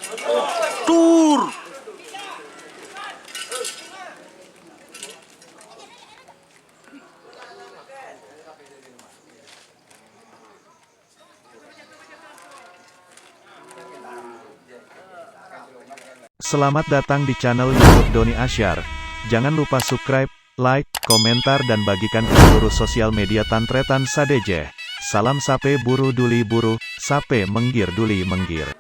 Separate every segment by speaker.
Speaker 1: Tur.
Speaker 2: Selamat datang di channel YouTube Doni Asyar. Jangan lupa subscribe, like, komentar dan bagikan ke seluruh sosial media Tantretan Sadejeh. Salam sape buru duli buru, sape menggir duli menggir.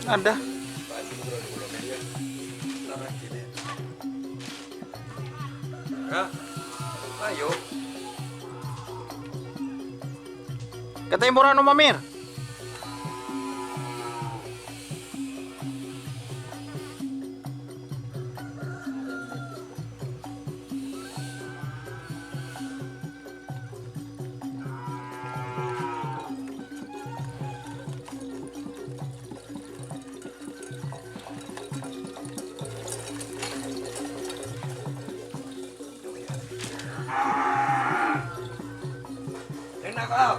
Speaker 1: Ada.
Speaker 3: Ayo.
Speaker 1: Katanya murah no Mamir.
Speaker 3: Enak kau.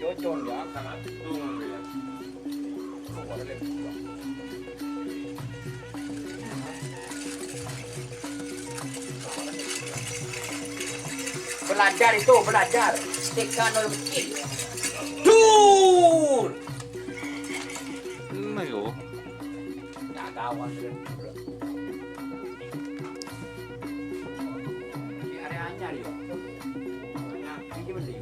Speaker 3: Cocon ya, karena itu ya.
Speaker 4: Belajar itu, belajar. Tekan dulu kecil.
Speaker 1: Tur. Ayo.
Speaker 4: Nggak kawan dulu. Di areanya dia. Ini benar.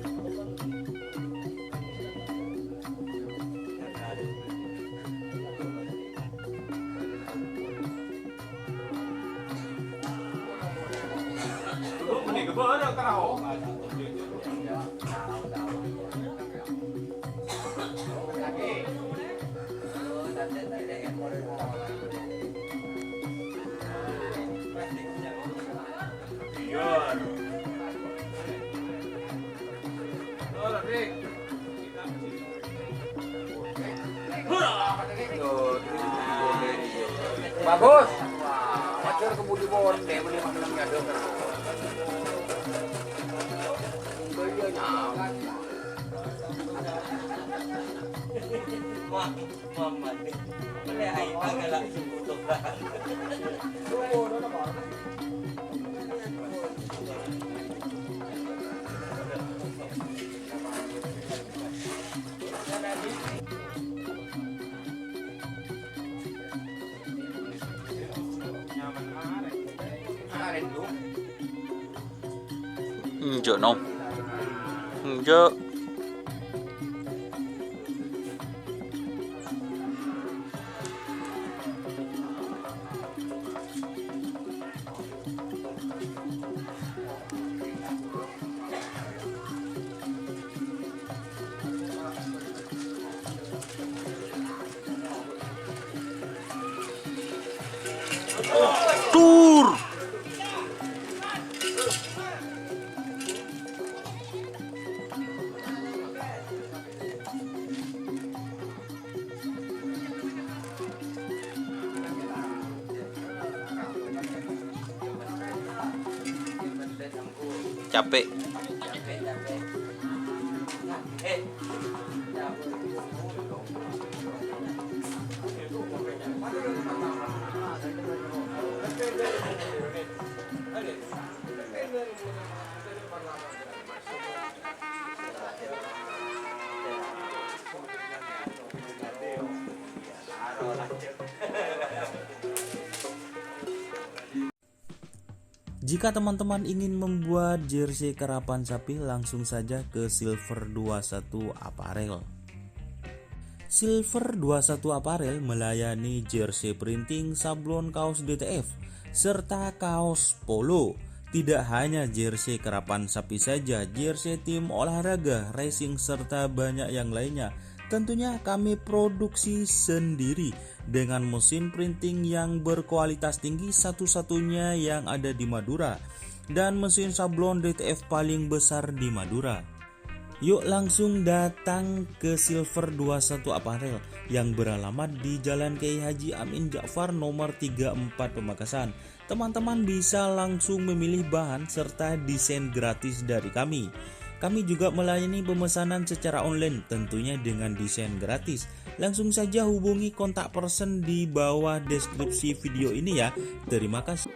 Speaker 4: Bagus. Wajar kebudi bonde beli makanannya dong. Belinya.
Speaker 3: Mama nih. Boleh air agak sebutuh lah. Kemarin tuh.
Speaker 1: Enggak no. Enggak. Tur. Capek.
Speaker 5: Jika teman-teman ingin membuat jersey karapan sapi, langsung saja ke Silver 21 Apparel. Silver 21 Apparel melayani jersey printing, sablon kaos DTF, serta kaos polo. Tidak hanya jersey karapan sapi saja, jersey tim olahraga, racing, serta banyak yang lainnya. Tentunya kami produksi sendiri dengan mesin printing yang berkualitas tinggi, satu-satunya yang ada di Madura, dan mesin sablon DTF paling besar di Madura. Yuk langsung datang ke Silver 21 Apparel yang beralamat di Jalan Kiai Haji Amin Ja'far nomor 34 Pamekasan. Teman-teman bisa langsung memilih bahan serta desain gratis dari kami. Kami juga melayani pemesanan secara online, tentunya dengan desain gratis. Langsung saja hubungi kontak person di bawah deskripsi video ini ya. Terima kasih.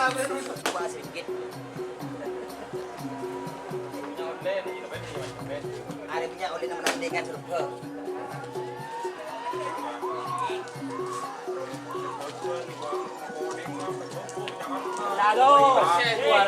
Speaker 3: Buat sedikit. Ada punya oleh nama nama dengan surga. Lalu, keluar.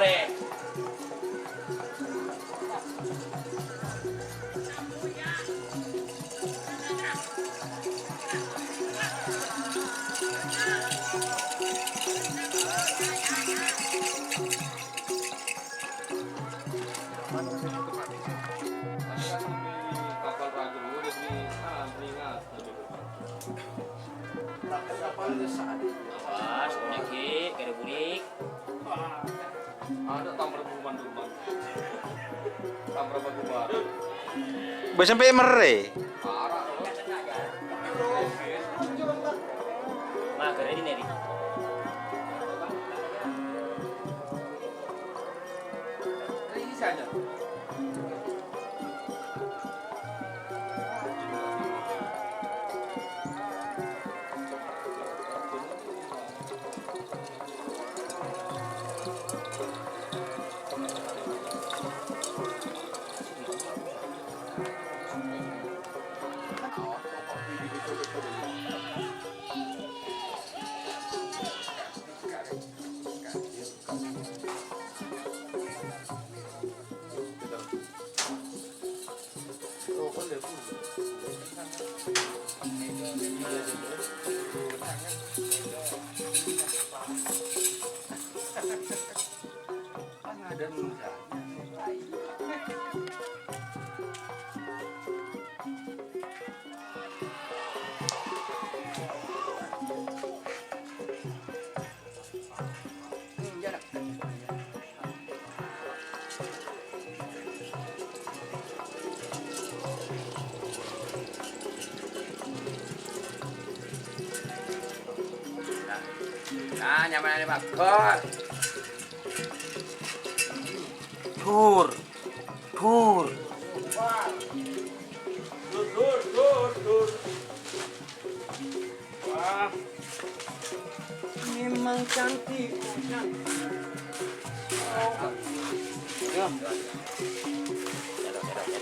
Speaker 4: Awas, bunik, kada bunik.
Speaker 6: Ada tampar buman-buman. Tampar buman.
Speaker 1: Boleh sampai mere.
Speaker 6: Parah.
Speaker 4: Mah kada ini neri.
Speaker 6: Ini saja. Nah, nyaman ini bakar.
Speaker 1: Tur. Tur.
Speaker 3: Dur. Wah. Memang cantik.
Speaker 4: Cedok.